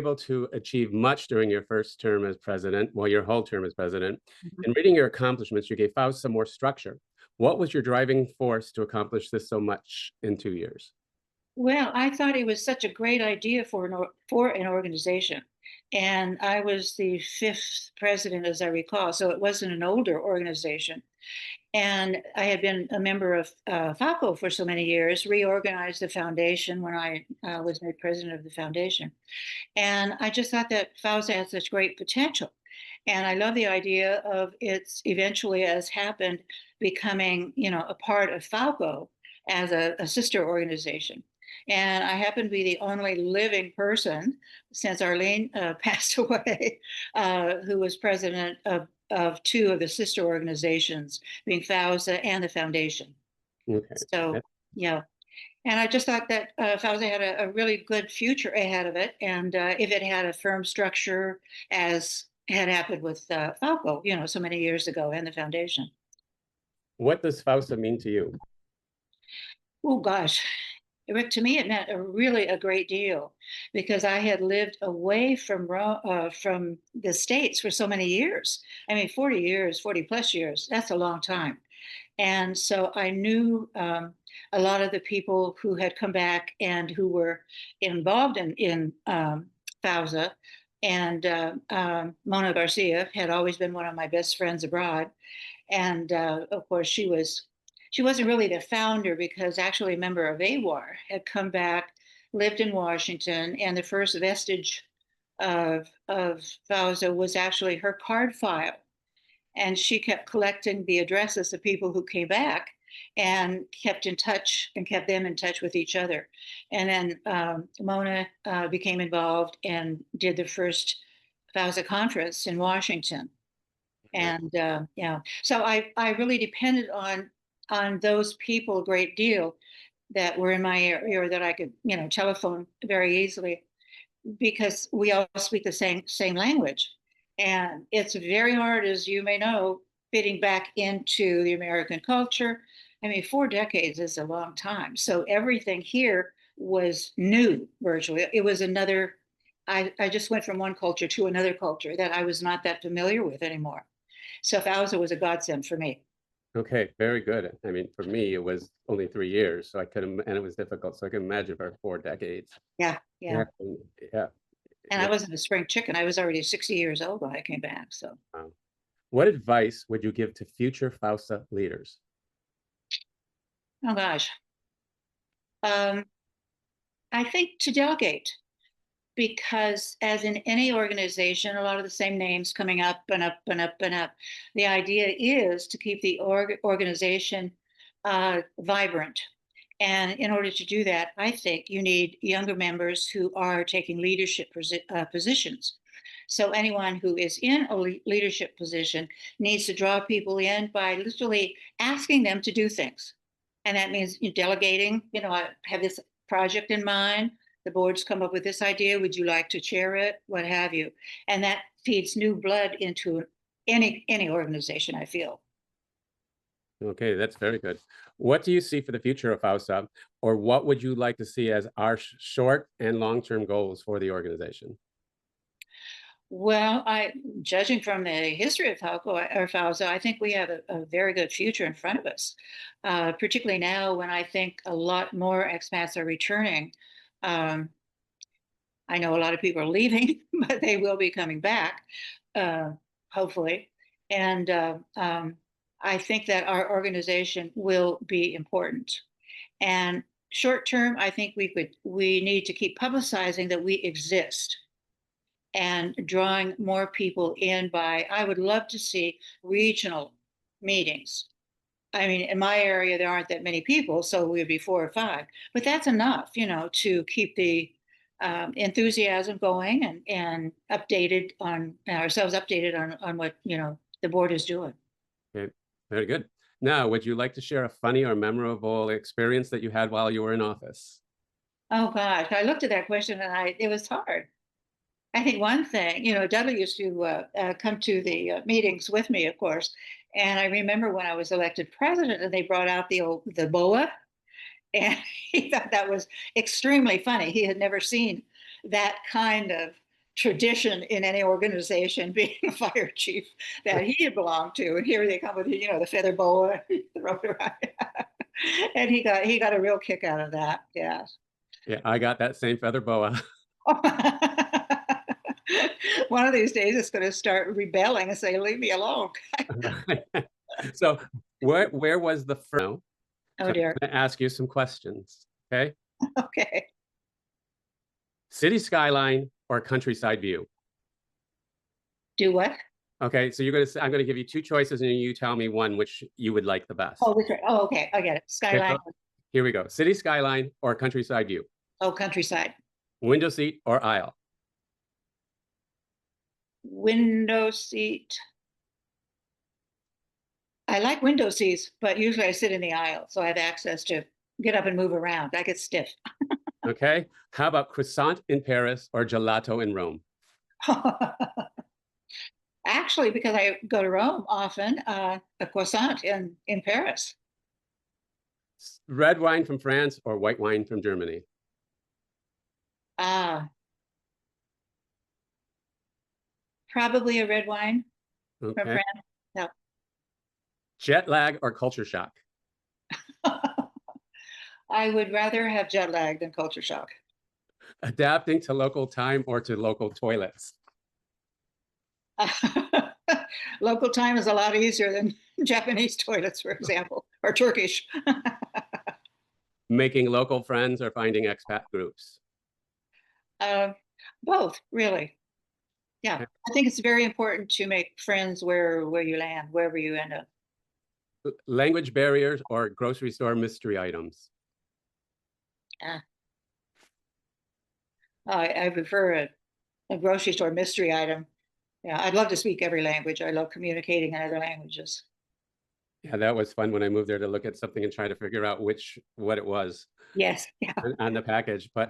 able to achieve much during your first term as president, well, your whole term as president. Mhm. In reading your accomplishments, you gave FAUST some more structure. What was your driving force to accomplish this so much in 2 years? Well, I thought it was such a great idea for an organization, and I was the fifth president, as I recall, so it wasn't an older organization. And I had been a member of FACO for so many years, reorganized the foundation when I was made president of the foundation. And I just thought that FAUSA had such great potential. And I love the idea of its eventually, as happened, becoming, a part of FALCO as a sister organization. And I happen to be the only living person since Arlene passed away, who was president of two of the sister organizations, being FAUSA and the foundation. Okay. So, Yeah. yeah, and I just thought that Fauzi had a really good future ahead of it. And if it had a firm structure, as had happened with Falco, so many years ago, and the foundation. What does FAUST mean to you? Oh, gosh. To me, it meant really a great deal because I had lived away from the States for so many years. I mean, 40 years, 40 plus years, that's a long time. And so I knew a lot of the people who had come back and who were involved in FAUSA. And Mona Garcia had always been one of my best friends abroad. And of course, she wasn't really the founder because actually a member of AWAR had come back, lived in Washington, and the first vestige of FAUSA was actually her card file, and she kept collecting the addresses of people who came back and kept in touch and kept them in touch with each other. And then Mona became involved and did the first FAUSA conference in Washington. Okay. And yeah, so I really depended on those people a great deal that were in my area, or that I could telephone very easily, because we all speak the same language. And it's very hard, as you may know, fitting back into the American culture. I mean, 4 decades is a long time. So everything here was new virtually. It was another, I just went from one culture to another culture that I was not that familiar with anymore. So Fausa was a godsend for me. Okay, very good. I mean, for me, it was only 3 years, so I couldn't, and it was difficult. So I can imagine for 4 decades. Yeah, Yeah, yeah. yeah. And I wasn't a spring chicken. I was already 60 years old when I came back. So, Wow. What advice would you give to future FAUSA leaders? oh gosh. Um, I think to delegate, because as in any organization, a lot of the same names coming up and up and up and up. The idea is to keep the organization vibrant. And in order to do that, I think you need younger members who are taking leadership positions. So anyone who is in a leadership position needs to draw people in by literally asking them to do things. And that means delegating, I have this project in mind. The board's come up with this idea. Would you like to chair it? What have you? And that feeds new blood into any organization, I feel. Okay, that's very good. What do you see for the future of FAUSA, or what would you like to see as our short and long-term goals for the organization? Well, judging from the history of Fausa, I think we have a very good future in front of us, particularly now when I think a lot more expats are returning. Um, I know a lot of people are leaving, but they will be coming back, uh, hopefully. And I think that our organization will be important. And short term, I think we need to keep publicizing that we exist and drawing more people in by, I would love to see regional meetings. I mean, in my area, there aren't that many people, so we'd be 4 or 5, but that's enough, to keep the enthusiasm going and updated on ourselves, updated on what, the board is doing. Okay, very good. Now, would you like to share a funny or memorable experience that you had while you were in office? Oh gosh, I looked at that question and it was hard. I think one thing, Dudley used to come to the meetings with me, of course. And I remember when I was elected president, and they brought out the boa, and he thought that was extremely funny. He had never seen that kind of tradition in any organization, being a fire chief that he had belonged to. And here they come with, the feather boa, the rope around. And he got a real kick out of that. Yeah. Yeah, I got that same feather boa. One of these days it's going to start rebelling and say, leave me alone. So where was the first? Oh So dear. I'm going to ask you some questions. Okay. Okay. City skyline or countryside view? Do what? Okay, so I'm going to give you two choices and you tell me one which you would like the best. Oh, which way? Oh, okay. I get it. Okay, Skyline. so here we go. City skyline or countryside view? Oh, countryside. Window seat or aisle? Window seat. I like window seats, but usually I sit in the aisle, so I have access to get up and move around. I get stiff. Okay. How about croissant in Paris or gelato in Rome? Actually, because I go to Rome often, a croissant in Paris. Red wine from France or white wine from Germany? Ah, probably a red wine from Okay. France. No. Jet lag or culture shock? I would rather have jet lag than culture shock. Adapting to local time or to local toilets? Local time is a lot easier than Japanese toilets, for example, or Turkish. Making local friends or finding expat groups? uh, Both, really. Yeah, I think it's very important to make friends where you land, wherever you end up. Language barriers or grocery store mystery items? Uh, I prefer a grocery store mystery item. Yeah, I'd love to speak every language. I love communicating in other languages. Yeah, that was fun when I moved there to look at something and try to figure out what it was Yes, yeah. on the package. But